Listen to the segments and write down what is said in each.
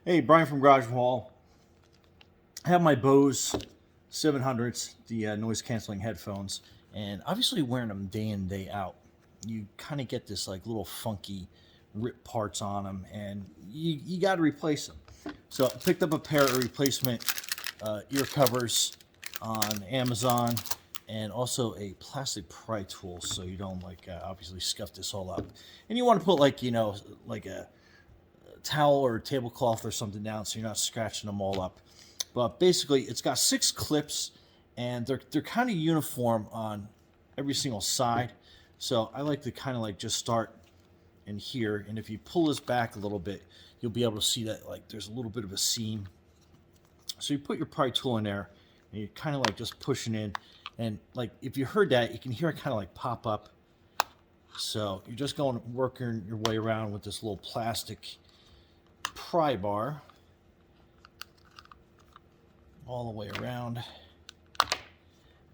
Hey, Brian from Garage Wall. I have my Bose 700s, the noise canceling headphones, and obviously wearing them day in, day out, you kind of get this like little funky rip parts on them, and you got to replace them. So I picked up a pair of replacement ear covers on Amazon, and also a plastic pry tool so you don't obviously scuff this all up. And you want to put like a towel or tablecloth or something down so you're not scratching them all up. But basically, it's got 6 clips, and they're kind of uniform on every single side. So I like to kind of like just start in here, and if you pull this back a little bit, you'll be able to see that like there's a little bit of a seam. So you put your pry tool in there, and you're kind of like just pushing in, and like if you heard that, you can hear it kind of like pop up. So you're just going working your way around with this little plastic pry bar all the way around,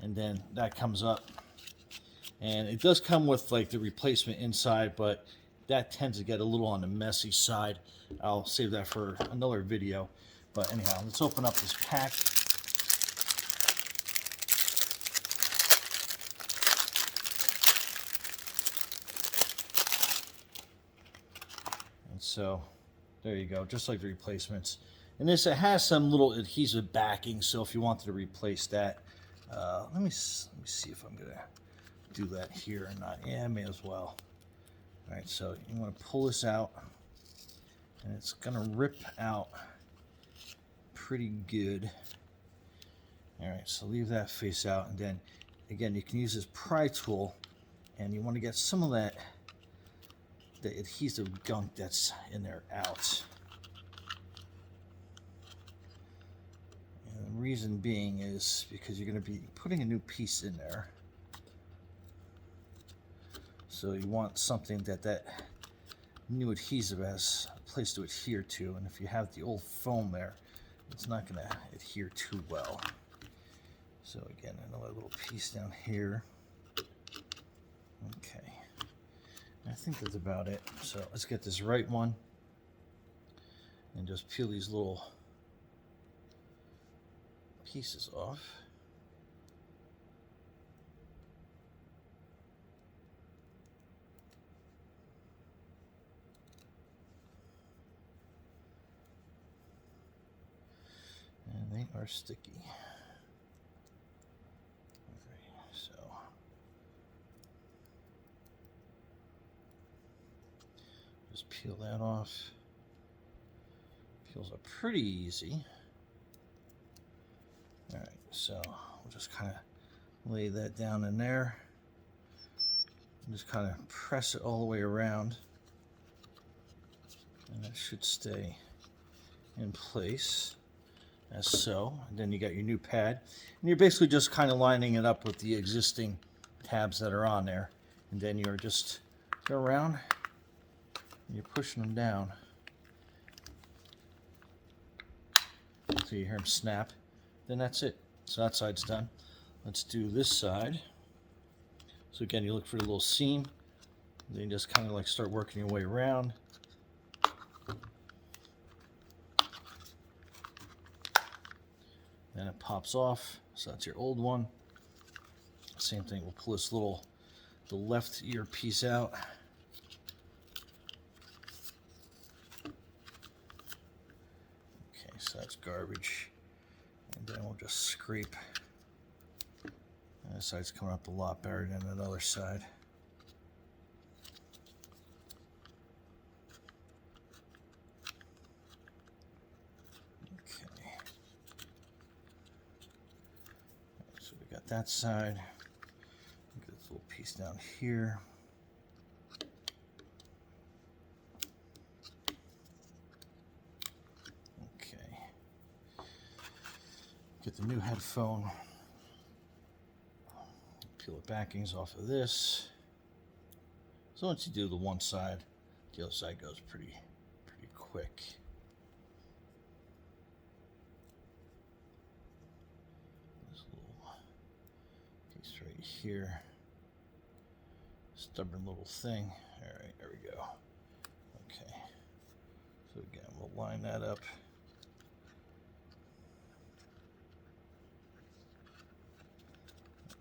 and then that comes up, and it does come with like the replacement inside, but that tends to get a little on the messy side. I'll save that for another video. But anyhow, let's open up this pack. And so there you go, just like the replacements. And this, it has some little adhesive backing, so if you wanted to replace that, let me see if I'm gonna do that here or not. Yeah, I may as well. All right, so you want to pull this out, and it's gonna rip out pretty good. All right, so leave that face out, and then again, you can use this pry tool, and you want to get some of the adhesive gunk that's in there out. And the reason being is because you're going to be putting a new piece in there. So you want something that new adhesive has a place to adhere to, and if you have the old foam there, it's not going to adhere too well. So again, another little piece down here. Okay, I think that's about it. So let's get this right one, and just peel these little pieces off. And they are sticky. Okay, so just peel that off. Peels up pretty easy. All right, so we'll just kind of lay that down in there. And just kind of press it all the way around, and it should stay in place as so. And then you got your new pad, and you're basically just kind of lining it up with the existing tabs that are on there, and then you're just go around and you're pushing them down so you hear them snap. Then that's it. So that side's done. Let's do this side. So again, you look for a little seam, then you just kind of like start working your way around. Then it pops off, so that's your old one. Same thing, we'll pull this the left ear piece out. Okay, so that's garbage. And then we'll just scrape. And this side's coming up a lot better than that other side. Okay. So we got that side. Get this little piece down here. Okay. Get the new headphone. Peel the backings off of this. So once you do the one side, the other side goes pretty quick. This little piece right here. Stubborn little thing. All right, there we go. Okay. So again, we'll line that up.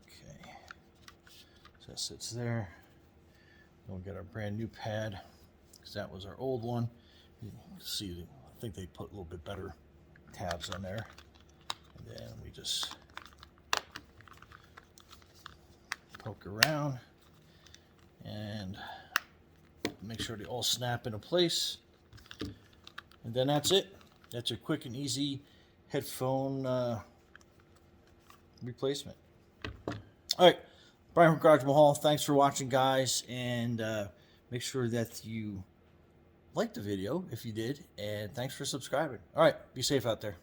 Okay, so that sits there. We'll get our brand new pad, because that was our old one. You can see, I think they put a little bit better tabs on there. And then we just poke around and make sure they all snap into place. And then that's it. That's your quick and easy headphone replacement. All right, Brian from Garage Mahal. Thanks for watching, guys, and make sure that you like the video if you did, and thanks for subscribing. All right, be safe out there.